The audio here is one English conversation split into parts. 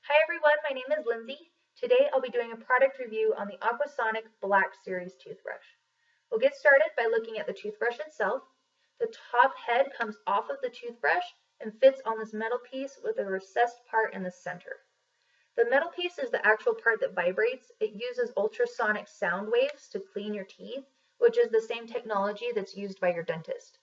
Hi everyone, my name is Lindsay. Today I'll be doing a product review on the Aquasonic Black Series toothbrush. We'll get started by looking at the toothbrush itself. The top head comes off of the toothbrush and fits on this metal piece with a recessed part in the center. The metal piece is the actual part that vibrates. It uses ultrasonic sound waves to clean your teeth, which is the same technology that's used by your dentist.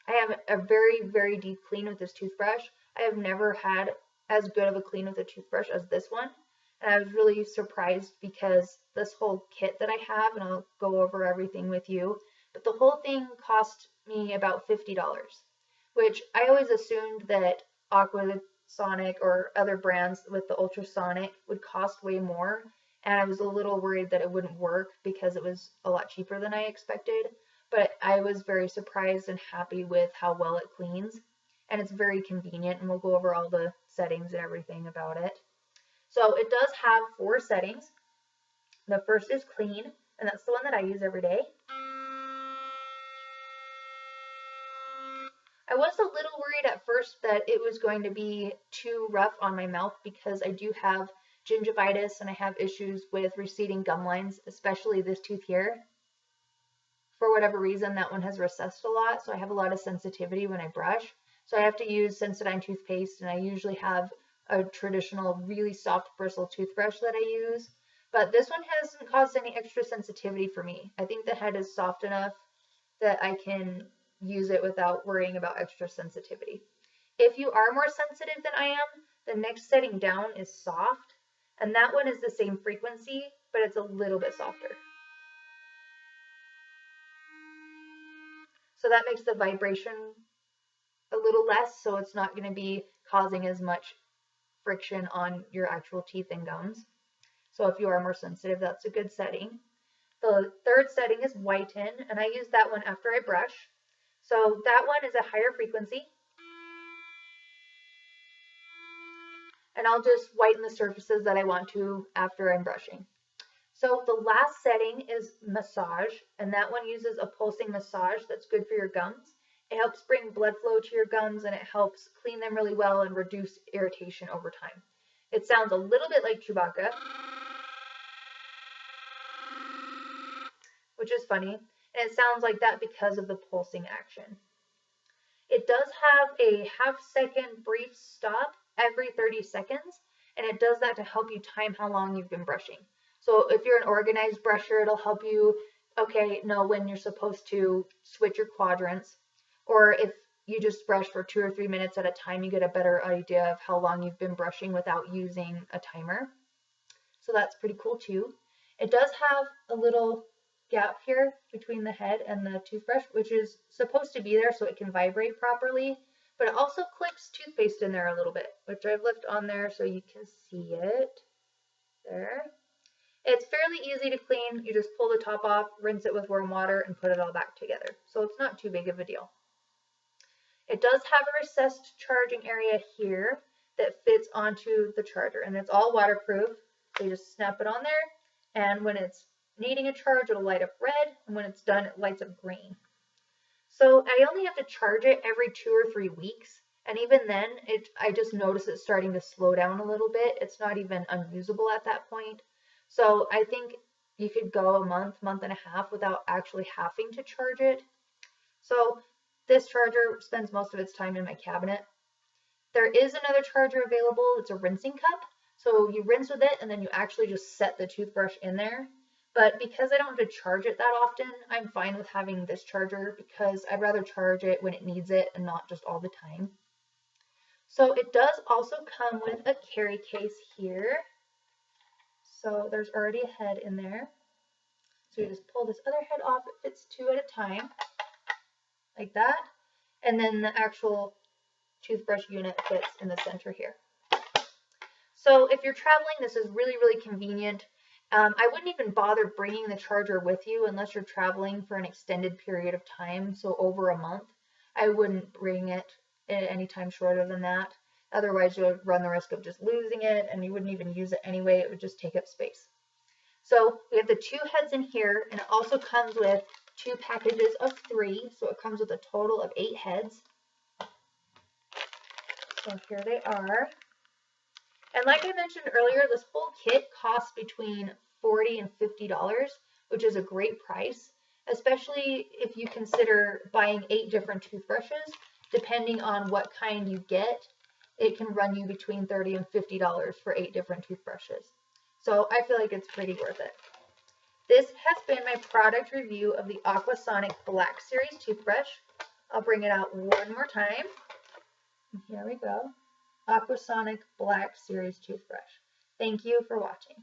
I have a very deep clean with this toothbrush. I have never had as good of a clean with a toothbrush as this one. And I was really surprised because this whole kit that I have, and I'll go over everything with you, but the whole thing cost me about $50, which I always assumed that Aquasonic or other brands with the ultrasonic would cost way more. And I was a little worried that it wouldn't work because it was a lot cheaper than I expected. But I was very surprised and happy with how well it cleans. And it's very convenient, and we'll go over all the settings and everything about it. So it does have 4 settings. The first is clean, and that's the one that I use every day. I was a little worried at first that it was going to be too rough on my mouth because I do have gingivitis and I have issues with receding gum lines, especially this tooth here. For whatever reason, that one has recessed a lot, so I have a lot of sensitivity when I brush. So I have to use Sensodyne toothpaste, and I usually have a traditional, really soft bristle toothbrush that I use. But this one hasn't caused any extra sensitivity for me. I think the head is soft enough that I can use it without worrying about extra sensitivity. If you are more sensitive than I am, the next setting down is soft, and that one is the same frequency, but it's a little bit softer. So that makes the vibration a little less, so it's not going to be causing as much friction on your actual teeth and gums. So if you are more sensitive, that's a good setting. The third setting is whiten, and I use that one after I brush. So that one is a higher frequency. And I'll just whiten the surfaces that I want to after I'm brushing. So the last setting is massage, and that one uses a pulsing massage that's good for your gums. It helps bring blood flow to your gums, and it helps clean them really well and reduce irritation over time. It sounds a little bit like Chewbacca, which is funny, and it sounds like that because of the pulsing action. It does have a half-second brief stop every 30 seconds, and it does that to help you time how long you've been brushing. So if you're an organized brusher, it'll help you, know when you're supposed to switch your quadrants. Or if you just brush for 2 or 3 minutes at a time, you get a better idea of how long you've been brushing without using a timer. So that's pretty cool too. It does have a little gap here between the head and the toothbrush, which is supposed to be there so it can vibrate properly, but it also clips toothpaste in there a little bit, which I've left on there so you can see it. There. It's fairly easy to clean. You just pull the top off, rinse it with warm water, and put it all back together. So it's not too big of a deal. It does have a recessed charging area here that fits onto the charger, and it's all waterproof. So you just snap it on there, and when it's needing a charge, it'll light up red, and when it's done, it lights up green. So I only have to charge it every 2 or 3 weeks, and even then, I just notice it starting to slow down a little bit. It's not even unusable at that point. So I think you could go a month and a half without actually having to charge it. So this charger spends most of its time in my cabinet. There is another charger available. It's a rinsing cup. So you rinse with it, and then you actually just set the toothbrush in there. But because I don't have to charge it that often, I'm fine with having this charger because I'd rather charge it when it needs it and not just all the time. So it does also come with a carry case here. So there's already a head in there. So you just pull this other head off. It fits 2 at a time, like that. And then the actual toothbrush unit fits in the center here. So if you're traveling, this is really convenient. I wouldn't even bother bringing the charger with you unless you're traveling for an extended period of time, so over a month. I wouldn't bring it at any time shorter than that. Otherwise, you'll run the risk of just losing it, and you wouldn't even use it anyway. It would just take up space. So we have the 2 heads in here, and it also comes with 2 packages of 3, so it comes with a total of 8 heads. So here they are. And like I mentioned earlier, this whole kit costs between $40 and $50, which is a great price, especially if you consider buying 8 different toothbrushes. Depending on what kind you get, it can run you between $30 and $50 for 8 different toothbrushes. So I feel like it's pretty worth it. This has been my product review of the Aquasonic Black Series toothbrush. I'll bring it out one more time. Here we go. Aquasonic Black Series toothbrush. Thank you for watching.